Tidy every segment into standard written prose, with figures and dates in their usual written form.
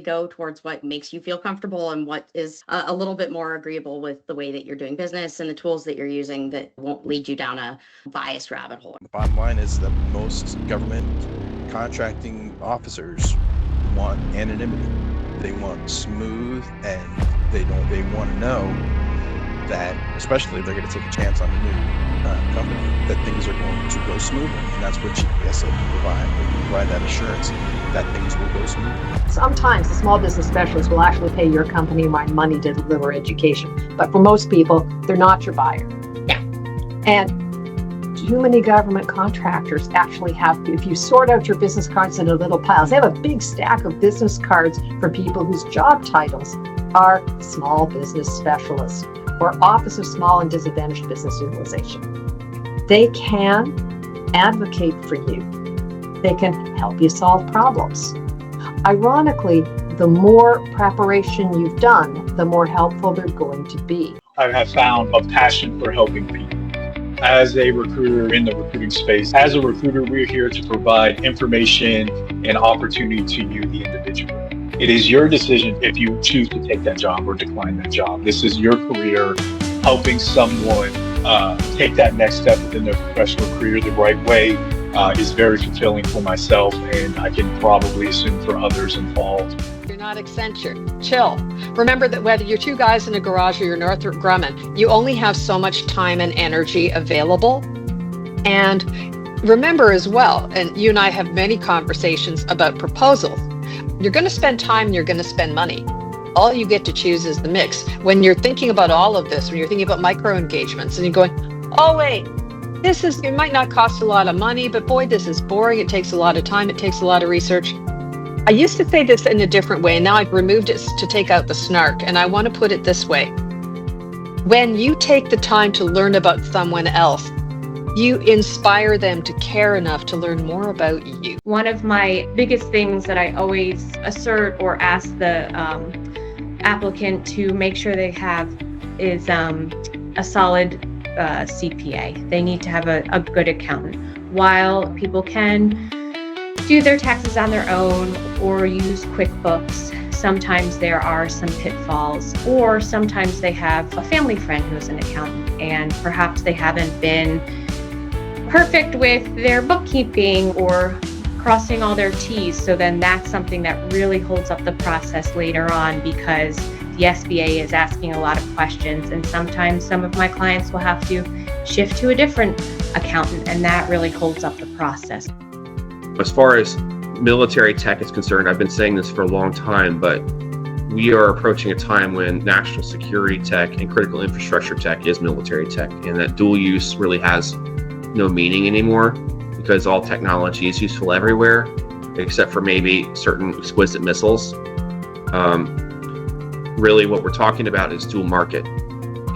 go towards what makes you feel comfortable and what is a little bit more agreeable with the way that you're doing business and the tools that you're using that won't lead you down a biased rabbit hole. The bottom line is that most government contracting officers want anonymity. They want smooth, and they want to know that, especially if they're going to take a chance on a new company, that things are going to go smoothly. And that's what GPSO can provide. They can provide that assurance that things will go smoothly. Sometimes the small business specialist will actually pay your company money to deliver education. But for most people, they're not your buyer. Yeah. And too many government contractors actually have, if you sort out your business cards into little piles, they have a big stack of business cards for people whose job titles are small business specialists or Office of Small and Disadvantaged Business Utilization. They can advocate for you. They can help you solve problems. Ironically, the more preparation you've done, the more helpful they're going to be. I have found a passion for helping people. As a recruiter in the recruiting space, as a recruiter, we're here to provide information and opportunity to you, the individual. It is your decision if you choose to take that job or decline that job. This is your career. Helping someone take that next step within their professional career the right way is very fulfilling for myself, and I can probably assume for others involved. You're not Accenture. Chill. Remember that whether you're two guys in a garage or you're Northrop Grumman, you only have so much time and energy available. And remember as well, and you and I have many conversations about proposals, you're going to spend time and you're going to spend money. All you get to choose is the mix. When you're thinking about all of this, when you're thinking about micro engagements and you're going, oh wait, it might not cost a lot of money, but boy, this is boring. It takes a lot of time. It takes a lot of research. I used to say this in a different way, and now I've removed it to take out the snark, and I want to put it this way. When you take the time to learn about someone else, you inspire them to care enough to learn more about you. One of my biggest things that I always assert or ask the applicant to make sure they have is a solid CPA. They need to have a good accountant. While people can do their taxes on their own or use QuickBooks, sometimes there are some pitfalls, or sometimes they have a family friend who's an accountant and perhaps they haven't been perfect with their bookkeeping or crossing all their T's. So then that's something that really holds up the process later on, because the SBA is asking a lot of questions, and sometimes some of my clients will have to shift to a different accountant, and that really holds up the process. As far as military tech is concerned, I've been saying this for a long time, but we are approaching a time when national security tech and critical infrastructure tech is military tech, and that dual use really has no meaning anymore, because all technology is useful everywhere, except for maybe certain exquisite missiles. Really what we're talking about is dual market.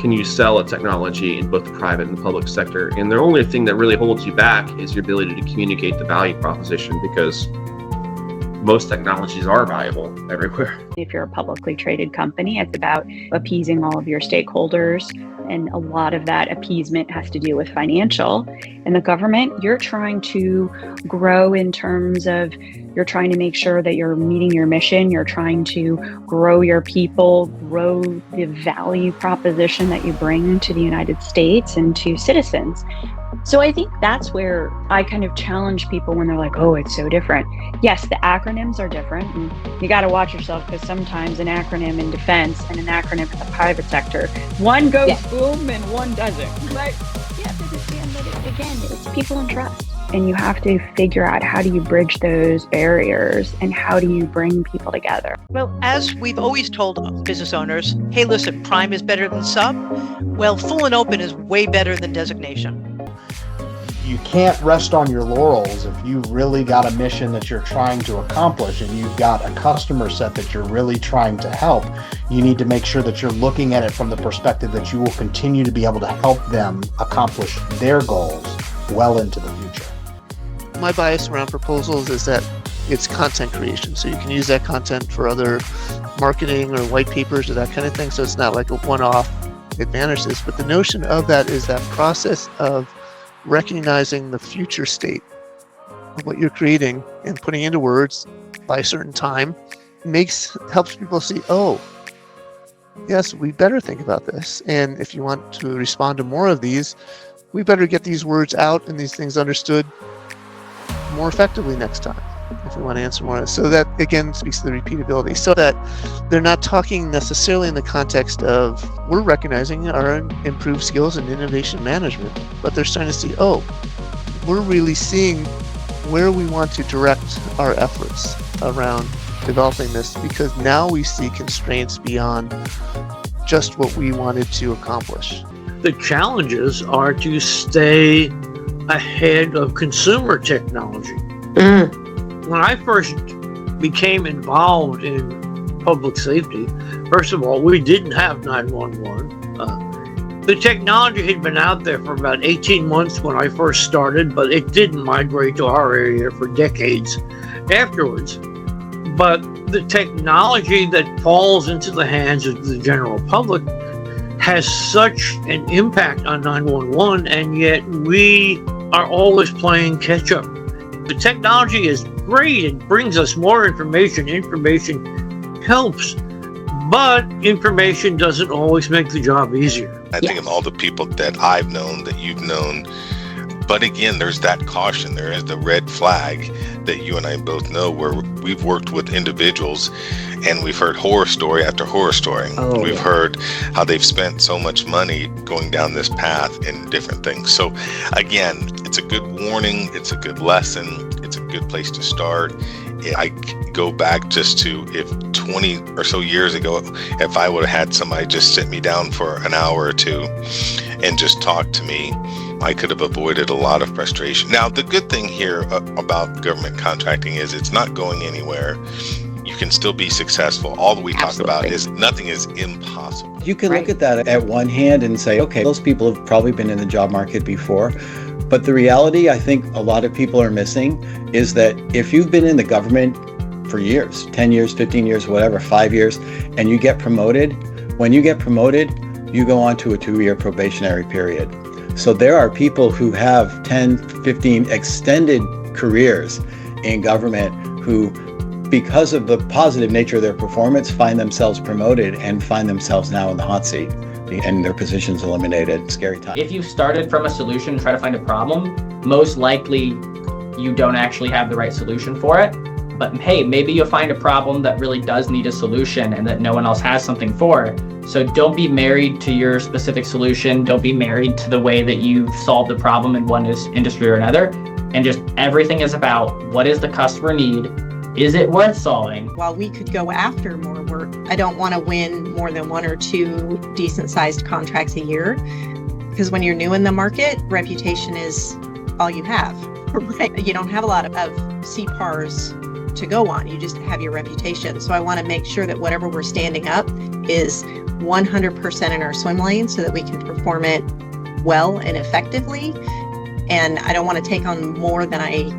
Can you sell a technology in both the private and the public sector? And the only thing that really holds you back is your ability to communicate the value proposition, because most technologies are valuable everywhere. If you're a publicly traded company, it's about appeasing all of your stakeholders. And a lot of that appeasement has to do with financial. In the government, you're trying to grow in terms of, you're trying to make sure that you're meeting your mission. You're trying to grow your people, grow the value proposition that you bring to the United States and to citizens. So I think that's where I kind of challenge people when they're like, oh, it's so different. Yes, the acronyms are different, and you got to watch yourself, because sometimes an acronym in defense and an acronym in the private sector, one goes boom and one doesn't. But you have to understand that, again, it's people and trust. And you have to figure out, how do you bridge those barriers and how do you bring people together? Well, as we've always told business owners, hey, listen, prime is better than sub. Well, full and open is way better than designation. You can't rest on your laurels if you've really got a mission that you're trying to accomplish and you've got a customer set that you're really trying to help. You need to make sure that you're looking at it from the perspective that you will continue to be able to help them accomplish their goals well into the future. My bias around proposals is that it's content creation. So you can use that content for other marketing or white papers or that kind of thing. So it's not like a one-off advantages. But the notion of that is that process of recognizing the future state of what you're creating and putting into words by a certain time, helps people see, oh, yes, we better think about this. And if you want to respond to more of these, we better get these words out and these things understood more effectively next time, if we want to answer more. So that, again, speaks to the repeatability, so that they're not talking necessarily in the context of, we're recognizing our improved skills in innovation management, but they're starting to see, oh, we're really seeing where we want to direct our efforts around developing this, because now we see constraints beyond just what we wanted to accomplish. The challenges are to stay ahead of consumer technology. When I first became involved in public safety, first of all, we didn't have 911. The technology had been out there for about 18 months when I first started, but it didn't migrate to our area for decades afterwards. But the technology that falls into the hands of the general public has such an impact on 911, and yet we are always playing catch up. The technology is great. It brings us more information. Information helps, but information doesn't always make the job easier. I think of all the people that I've known, that you've known. But again, there's that caution. There is the red flag that you and I both know, where we've worked with individuals and we've heard horror story after horror story. We've heard how they've spent so much money going down this path and different things. So again, it's a good warning. It's a good lesson. It's a good place to start. I go back just to, if 20 or so years ago, if I would have had somebody just sit me down for an hour or two and just talk to me, I could have avoided a lot of frustration. Now, the good thing here about government contracting is it's not going anywhere. You can still be successful. All that we talk about is nothing is impossible. You can look at that at one hand and say, okay, those people have probably been in the job market before. But the reality I think a lot of people are missing is that if you've been in the government for years, 10 years, 15 years, whatever, 5 years, and you get promoted, when you get promoted, you go on to a 2-year probationary period. So there are people who have 10, 15 extended careers in government who, because of the positive nature of their performance, find themselves promoted and find themselves now in the hot seat and their positions eliminated. Scary time. If you started from a solution and try to find a problem, most likely you don't actually have the right solution for it. But hey, maybe you'll find a problem that really does need a solution and that no one else has something for. So don't be married to your specific solution. Don't be married to the way that you've solved the problem in one industry or another. And just everything is about, what is the customer need? Is it worth solving? While we could go after more work, I don't want to win more than 1 or 2 decent sized contracts a year. Because when you're new in the market, reputation is all you have. Right? You don't have a lot of CPARs to go on. You just have your reputation. So I want to make sure that whatever we're standing up is 100% in our swim lane so that we can perform it well and effectively. And I don't want to take on more than I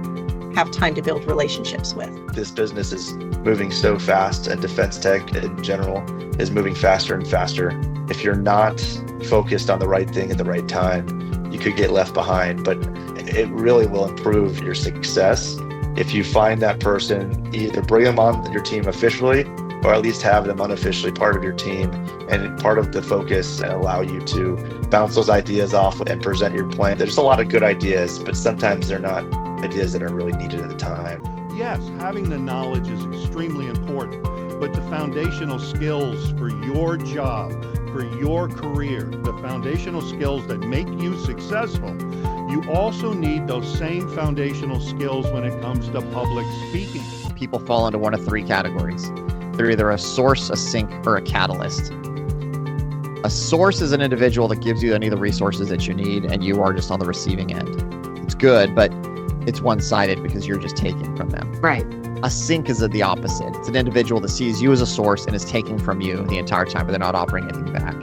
have time to build relationships with. This business is moving so fast, and defense tech in general is moving faster and faster. If you're not focused on the right thing at the right time, you could get left behind, but it really will improve your success if you find that person, either bring them on your team officially or at least have them unofficially part of your team and part of the focus, and allow you to bounce those ideas off and present your plan. There's a lot of good ideas, but sometimes they're not ideas that are really needed at the time. Yes, having the knowledge is extremely important, but the foundational skills for your job, for your career, the foundational skills that make you successful, you also need those same foundational skills when it comes to public speaking. People fall into one of 3 categories. They're either a source, a sink, or a catalyst. A source is an individual that gives you any of the resources that you need, and you are just on the receiving end. It's good, but it's one-sided because you're just taking from them. Right. A sink is the opposite. It's an individual that sees you as a source and is taking from you the entire time, but they're not offering anything back.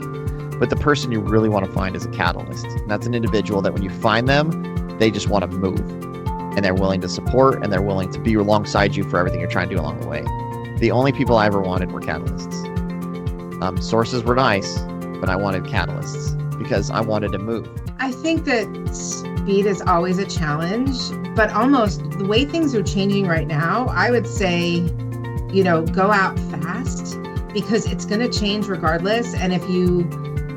But the person you really want to find is a catalyst. And that's an individual that when you find them, they just want to move. And they're willing to support, and they're willing to be alongside you for everything you're trying to do along the way. The only people I ever wanted were catalysts. Sources were nice, but I wanted catalysts because I wanted to move. I think that speed is always a challenge, but almost the way things are changing right now, I would say go out fast, because it's going to change regardless. And if you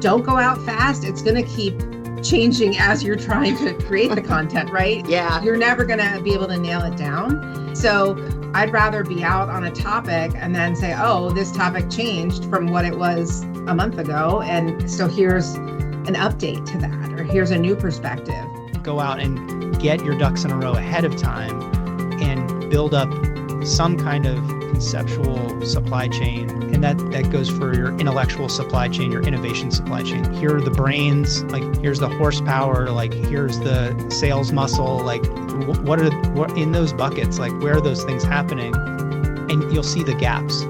don't go out fast, it's going to keep changing as you're trying to create the content, right? Yeah. You're never going to be able to nail it down. So I'd rather be out on a topic and then say, oh, this topic changed from what it was a month ago. And so here's an update to that, or here's a new perspective. Go out and get your ducks in a row ahead of time and build up some kind of conceptual supply chain. And that goes for your intellectual supply chain, your innovation supply chain. Here are the brains, like here's the horsepower, like here's the sales muscle, like what in those buckets, like where are those things happening? And you'll see the gaps.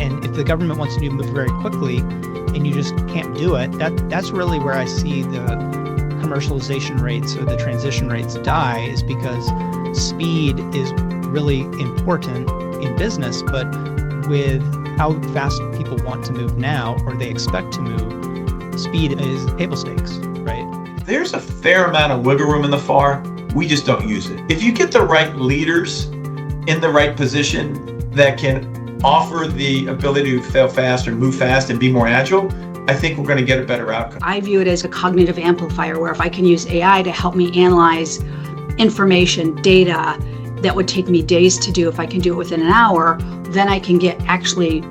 And if the government wants you to move very quickly and you just can't do it, that's really where I see the commercialization rates or the transition rates die, is because speed is really important in business, but with how fast people want to move now, or they expect to move, speed is table stakes, right? There's a fair amount of wiggle room in the FAR. We just don't use it. If you get the right leaders in the right position that can offer the ability to fail fast or move fast and be more agile, I think we're going to get a better outcome. I view it as a cognitive amplifier, where if I can use AI to help me analyze information, data, that would take me days to do, if I can do it within an hour, then I can get actually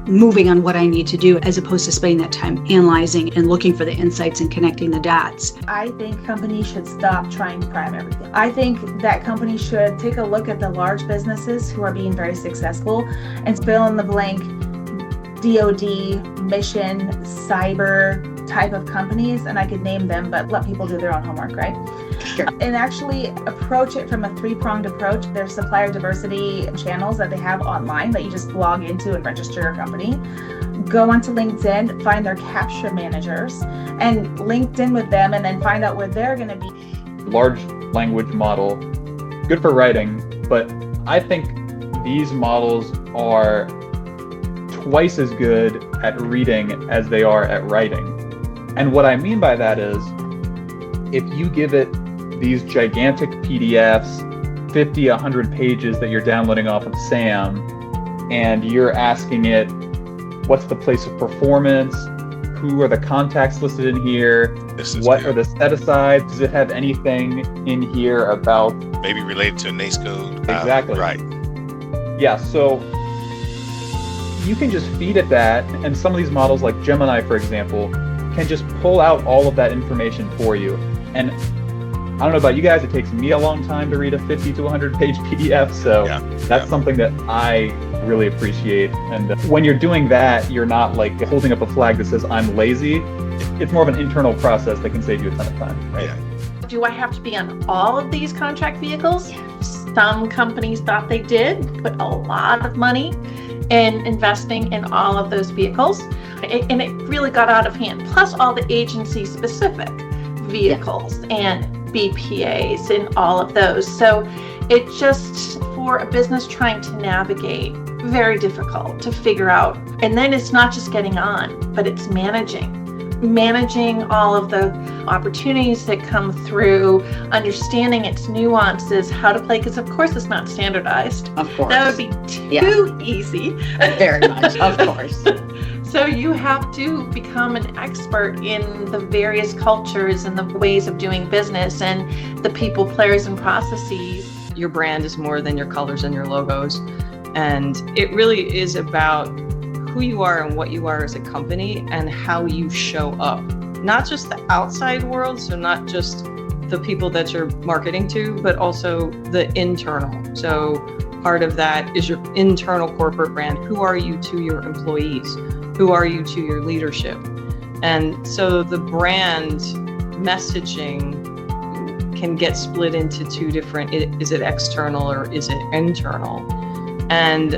moving on what I need to do, as opposed to spending that time analyzing and looking for the insights and connecting the dots. I think companies should stop trying to prime everything. I think that companies should take a look at the large businesses who are being very successful and fill in the blank DoD, mission, cyber type of companies, and I could name them, but let people do their own homework, right? Sure. And actually approach it from a three-pronged approach. There's supplier diversity channels that they have online that you just log into and register your company. Go onto LinkedIn, find their capture managers, and LinkedIn with them, and then find out where they're going to be. Large language model, good for writing, but I think these models are twice as good at reading as they are at writing. And what I mean by that is, if you give it these gigantic PDFs, 50, 100 pages that you're downloading off of SAM, and you're asking it, what's the place of performance? Who are the contacts listed in here? What are the set-asides? Does it have anything in here about... Maybe related to a NACE code? Exactly. Right. Yeah, so you can just feed it that, and some of these models, like Gemini, for example, can just pull out all of that information for you. And I don't know about you guys, it takes me a long time to read a 50 to 100 page PDF, so that's something that I really appreciate. And when you're doing that, you're not like holding up a flag that says I'm lazy. It's more of an internal process that can save you a ton of time, right? Do I have to be on all of these contract vehicles? Some companies thought they did, put a lot of money in investing in all of those vehicles, and it really got out of hand. Plus all the agency specific vehicles and BPAs and all of those. So it just, for a business trying to navigate, very difficult to figure out. And then it's not just getting on, but it's managing all of the opportunities that come through, understanding its nuances, how to play, because of course it's not standardized. Of course. That would be too easy. Very much, of course. So you have to become an expert in the various cultures and the ways of doing business and the people, players, and processes. Your brand is more than your colors and your logos. And it really is about who you are and what you are as a company and how you show up. Not just the outside world, so not just the people that you're marketing to, but also the internal. So part of that is your internal corporate brand. Who are you to your employees? Who are you to your leadership? And so the brand messaging can get split into two different, is it external or is it internal? And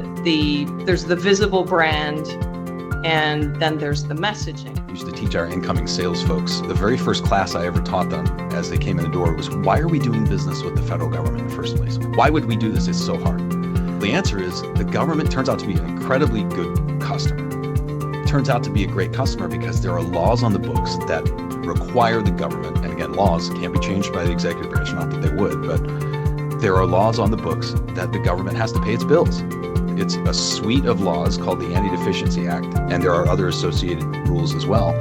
there's the visible brand, and then there's the messaging. I used to teach our incoming sales folks. The very first class I ever taught them as they came in the door was, why are we doing business with the federal government in the first place? Why would we do this? It's so hard. The answer is the government turns out to be an incredibly good customer. It turns out to be a great customer because there are laws on the books that require the government, and again, laws can't be changed by the executive branch, not that they would, but there are laws on the books that the government has to pay its bills. It's a suite of laws called the Anti-Deficiency Act, and there are other associated rules as well.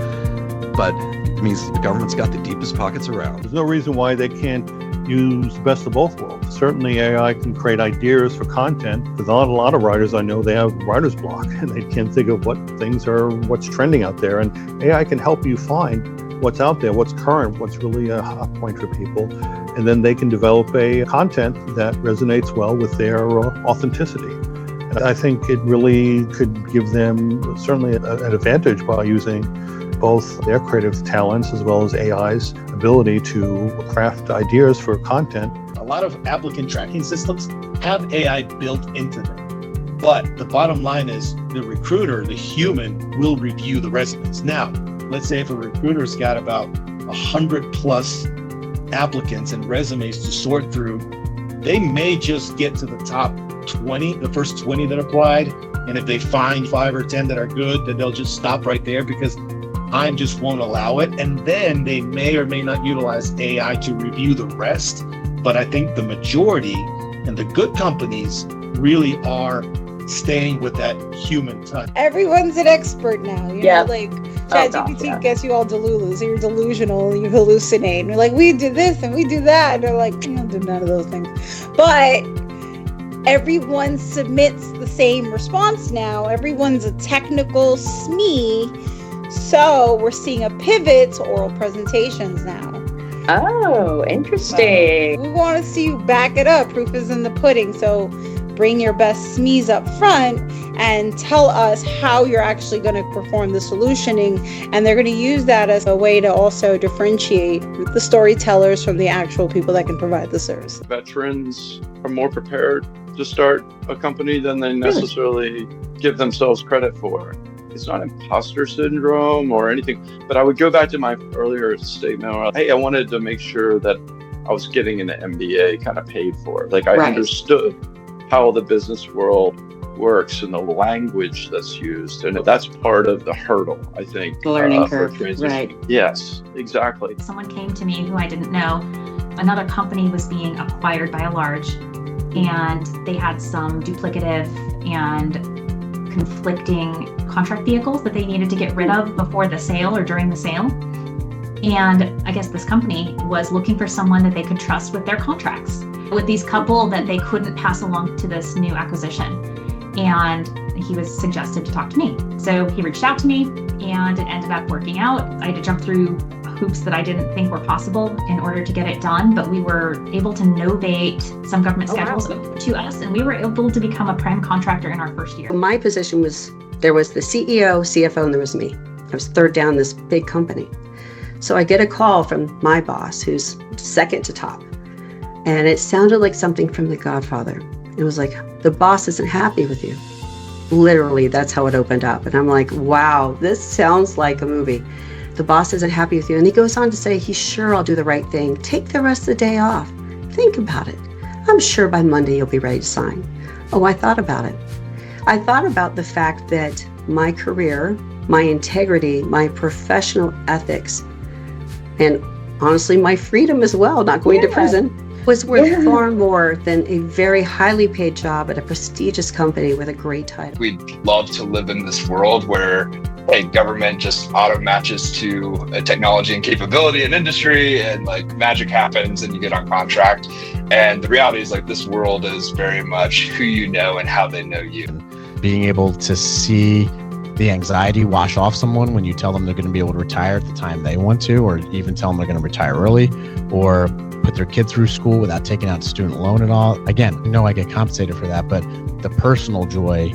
But it means the government's got the deepest pockets around. There's no reason why they can't use the best of both worlds. Certainly AI can create ideas for content. There's not a lot of writers I know, they have writer's block and they can't think of what's trending out there. And AI can help you find what's out there, what's current, what's really a hot point for people. And then they can develop a content that resonates well with their authenticity. And I think it really could give them certainly an advantage by using both their creative talents as well as AI's ability to craft ideas for content. A lot of applicant tracking systems have AI built into them. But the bottom line is the recruiter, the human, will review the resumes. Now, let's say if a recruiter's got about 100 plus applicants and resumes to sort through, they may just get to the top 20, the first 20 that applied. And if they find 5 or 10 that are good, then they'll just stop right there because time just won't allow it. And then they may or may not utilize AI to review the rest. But I think the majority and the good companies really are staying with that human touch. Everyone's an expert now. You know, like ChatGPT gets you all delulu, so you're delusional and you hallucinate. And you're like, we do this and we do that. And they're like, I don't do none of those things. But everyone submits the same response now. Everyone's a technical SME. So we're seeing a pivot to oral presentations now. Oh, interesting. We want to see you back it up. Proof is in the pudding. So bring your best SMEs up front and tell us how you're actually going to perform the solutioning. And they're going to use that as a way to also differentiate the storytellers from the actual people that can provide the service. Veterans are more prepared to start a company than they necessarily give themselves credit for. It's not imposter syndrome or anything, but I would go back to my earlier statement. Hey, I wanted to make sure that I was getting an MBA kind of paid for. Like I understood how the business world works and the language that's used. And that's part of the hurdle, I think. The learning curve, for transition. right. Yes, exactly. Someone came to me who I didn't know. Another company was being acquired by a large, and they had some duplicative and conflicting contract vehicles that they needed to get rid of before the sale or during the sale. And I guess this company was looking for someone that they could trust with their contracts, with these couple that they couldn't pass along to this new acquisition. And he was suggested to talk to me. So he reached out to me and it ended up working out. I had to jump through hoops that I didn't think were possible in order to get it done, but we were able to novate some government schedules to us, and we were able to become a prime contractor in our first year. My position was, there was the CEO, CFO, and there was me. I was third down this big company. So I get a call from my boss, who's second to top, and it sounded like something from The Godfather. It was like, the boss isn't happy with you. Literally, that's how it opened up. And I'm like, wow, this sounds like a movie. The boss isn't happy with you. And he goes on to say, he's sure I'll do the right thing. Take the rest of the day off. Think about it. I'm sure by Monday you'll be ready to sign. Oh, I thought about it. I thought about the fact that my career, my integrity, my professional ethics, and honestly, my freedom as well, not going to prison, was worth far more than a very highly paid job at a prestigious company with a great title. We'd love to live in this world where, hey, government just auto matches to a technology and capability and industry, and like magic happens and you get on contract. And the reality is, like, this world is very much who you know and how they know you. Being able to see the anxiety wash off someone when you tell them they're going to be able to retire at the time they want to, or even tell them they're going to retire early, or put their kid through school without taking out student loan at all. Again, I know I get compensated for that, but the personal joy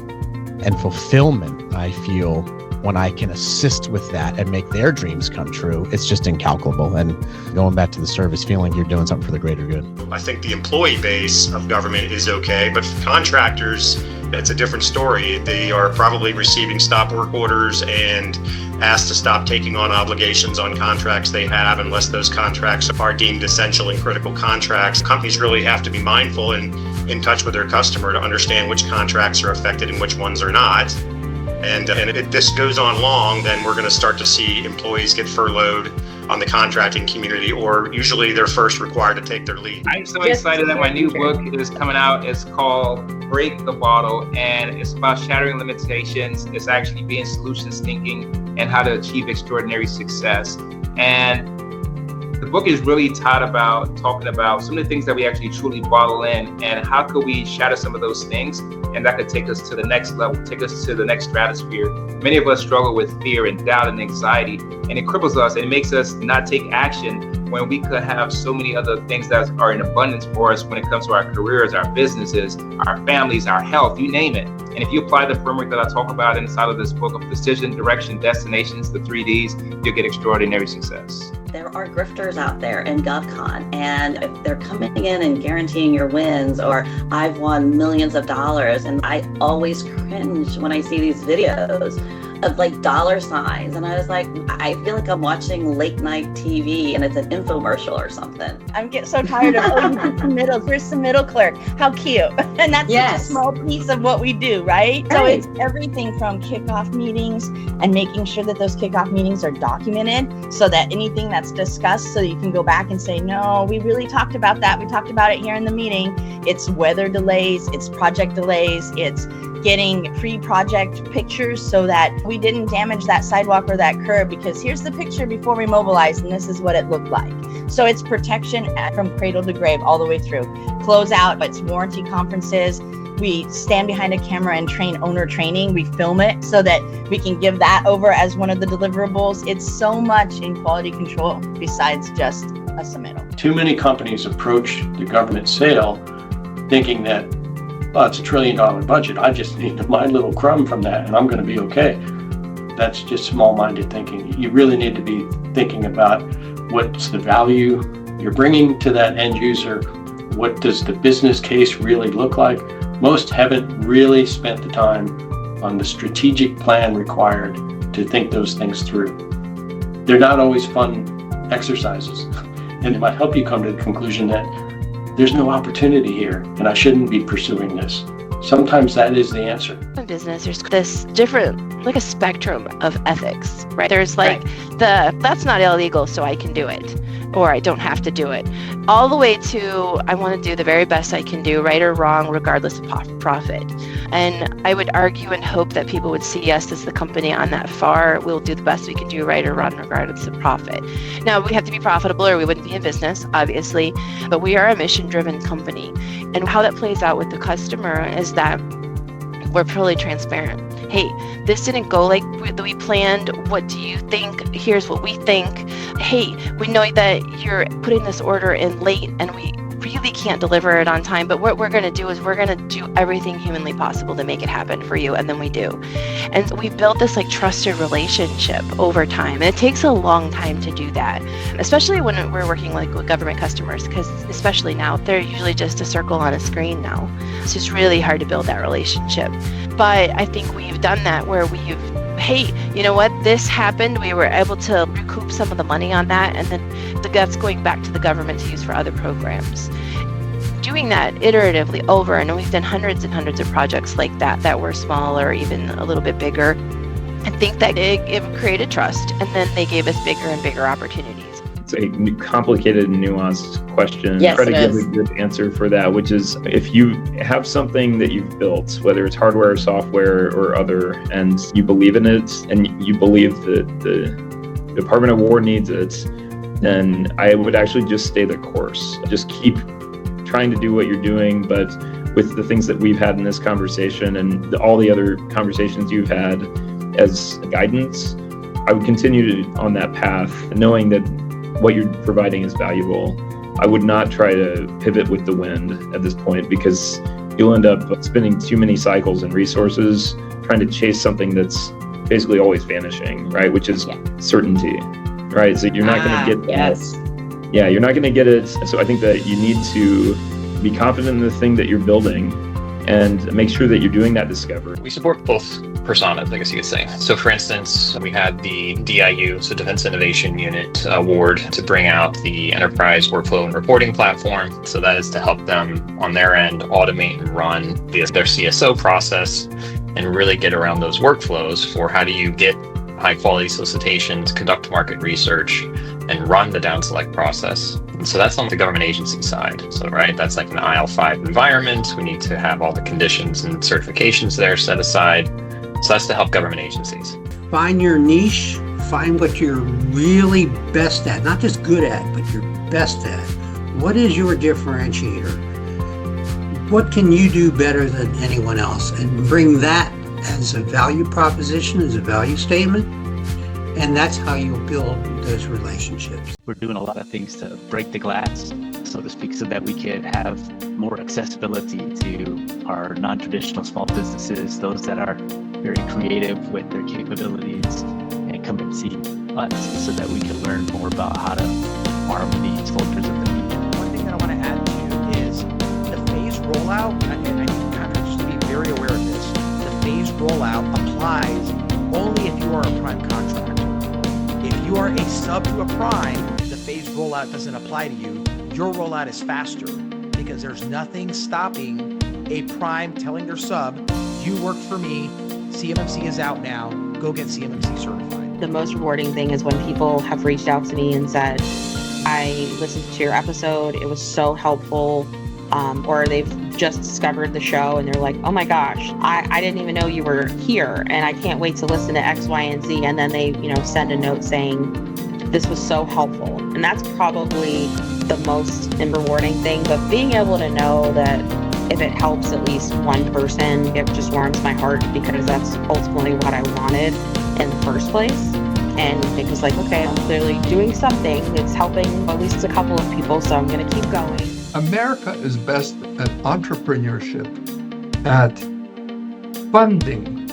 and fulfillment I feel when I can assist with that and make their dreams come true, it's just incalculable. And going back to the service, feeling you're doing something for the greater good. I think the employee base of government is okay, but for contractors, it's a different story. They are probably receiving stop work orders and asked to stop taking on obligations on contracts they have unless those contracts are deemed essential and critical contracts. Companies really have to be mindful and in touch with their customer to understand which contracts are affected and which ones are not. And if this goes on long, then we're going to start to see employees get furloughed on the contracting community, or usually they're first required to take their lead. I'm so excited that my new book is coming out. It's called Break the Bottle, and it's about shattering limitations. It's actually being solutions thinking and how to achieve extraordinary success. And the book is really talking about some of the things that we actually truly bottle in, and how could we shatter some of those things, and that could take us to the next level, take us to the next stratosphere. Many of us struggle with fear and doubt and anxiety, and it cripples us and it makes us not take action when we could have so many other things that are in abundance for us when it comes to our careers, our businesses, our families, our health, you name it. And if you apply the framework that I talk about inside of this book of decision, direction, destinations, the 3Ds, you'll get extraordinary success. There are grifters out there in GovCon, and if they're coming in and guaranteeing your wins, or I've won millions of dollars, and I always cringe when I see these videos of like dollar signs, and I was like, I feel like I'm watching late night TV and it's an infomercial or something. I'm getting so tired of, oh, you did submittals, here's submittal clerk, how cute. And that's just a small piece of what we do, right? So it's everything from kickoff meetings and making sure that those kickoff meetings are documented so that anything that's discussed, so you can go back and say, no, we really talked about that. We talked about it here in the meeting. It's weather delays, it's project delays, it's getting pre-project pictures so that we didn't damage that sidewalk or that curb, because here's the picture before we mobilized and this is what it looked like. So it's protection from cradle to grave all the way through. Close out, it's warranty conferences. We stand behind a camera and train owner training. We film it so that we can give that over as one of the deliverables. It's so much in quality control besides just a submittal. Too many companies approach the government sale thinking that, oh, it's $1 trillion budget. I just need my little crumb from that and I'm going to be okay. That's just small-minded thinking. You really need to be thinking about what's the value you're bringing to that end user. What does the business case really look like? Most haven't really spent the time on the strategic plan required to think those things through. They're not always fun exercises, and it might help you come to the conclusion that there's no opportunity here and I shouldn't be pursuing this. Sometimes that is the answer. In business, there's this different, like a spectrum of ethics, right? There's like that's not illegal, so I can do it, or I don't have to do it, all the way to I want to do the very best I can do, right or wrong, regardless of profit. And I would argue and hope that people would see us as the company on that far. We'll do the best we can do, right or wrong, regardless of profit. Now, we have to be profitable or we wouldn't be in business, obviously, but we are a mission-driven company. And how that plays out with the customer is that we're fully transparent. Hey, this didn't go like we planned. What do you think? Here's what we think. Hey, we know that you're putting this order in late and we really can't deliver it on time, but what we're going to do is we're going to do everything humanly possible to make it happen for you, and then we do. And we built this like trusted relationship over time, and it takes a long time to do that, especially when we're working like with government customers, because especially now they're usually just a circle on a screen now. It's just really hard to build that relationship. But I think we've done that where hey, you know what, this happened, we were able to recoup some of the money on that, and then that's going back to the government to use for other programs. Doing that iteratively over, and we've done hundreds and hundreds of projects like that were small or even a little bit bigger. I think that it created trust, and then they gave us bigger and bigger opportunities. It's a complicated and nuanced question. Yes, Try to give is. a good answer for that, which is if you have something that you've built, whether it's hardware or software or other, and you believe in it and you believe that the Department of War needs it, then I would actually just stay the course. Just keep trying to do what you're doing, but with the things that we've had in this conversation and all the other conversations you've had as guidance, I would continue on that path, knowing that what you're providing is valuable. I would not try to pivot with the wind at this point, because you'll end up spending too many cycles and resources trying to chase something that's basically always vanishing, right? Which is certainty, right? So you're not going to get you're not going to get it. So I think that you need to be confident in the thing that you're building and make sure that you're doing that discovery. We support both personas, I guess you could say. So for instance, we had the DIU, so Defense Innovation Unit Award, to bring out the enterprise workflow and reporting platform. So that is to help them on their end automate and run their CSO process and really get around those workflows for how do you get high quality solicitations, conduct market research, and run the down select process. And so that's on the government agency side. So, right, that's like an IL5 environment. We need to have all the conditions and certifications there set aside. So that's to help government agencies. Find your niche, find what you're really best at, not just good at, but you're best at. What is your differentiator? What can you do better than anyone else? And bring that as a value proposition, as a value statement. And that's how you'll build those relationships. We're doing a lot of things to break the glass, so to speak, so that we can have more accessibility to our non-traditional small businesses, those that are very creative with their capabilities, and come and see us so that we can learn more about how to arm the soldiers of the future. One thing that I want to add to is the phased rollout, and I need contractors to be very aware of this. The phased rollout applies only if you are a prime contractor. If you are a sub to a prime, the phased rollout doesn't apply to you. Your rollout is faster because there's nothing stopping a prime telling their sub, you worked for me, CMMC is out now, go get CMMC certified. The most rewarding thing is when people have reached out to me and said, I listened to your episode, it was so helpful, or they've just discovered the show and they're like, oh my gosh, I didn't even know you were here and I can't wait to listen to X, Y, and Z. And then they, send a note saying, this was so helpful. And that's probably the most rewarding thing. But being able to know that if it helps at least one person, it just warms my heart, because that's ultimately what I wanted in the first place. And it was like, okay, I'm clearly doing something that's helping at least a couple of people, so I'm going to keep going. America is best at entrepreneurship, at funding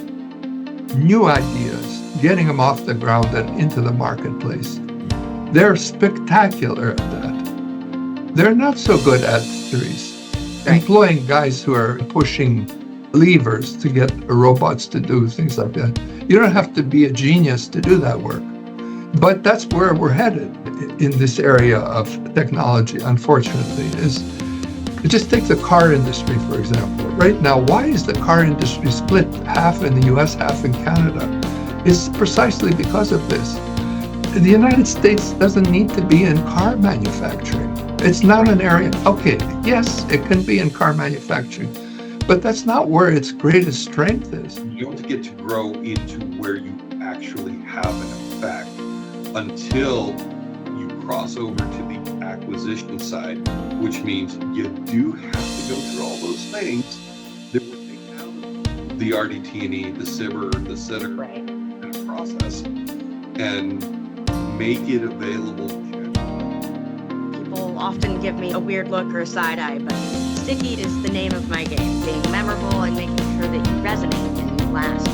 new ideas, getting them off the ground and into the marketplace. They're spectacular at that. They're not so good at employing guys who are pushing levers to get robots to do things like that. You don't have to be a genius to do that work. But that's where we're headed in this area of technology, unfortunately. Just take the car industry, for example. Right now, why is the car industry split, half in the US, half in Canada? It's precisely because of this. The United States doesn't need to be in car manufacturing. It's not an area, okay, yes, it can be in car manufacturing, but that's not where its greatest strength is. You don't get to grow into where you actually have an effect until you cross over to the acquisition side, which means you do have to go through all those things that were taken out of the RDT&E, the SIBR, the SITR kind of process, and make it available. People often give me a weird look or a side eye, but sticky is the name of my game. Being memorable and making sure that you resonate and last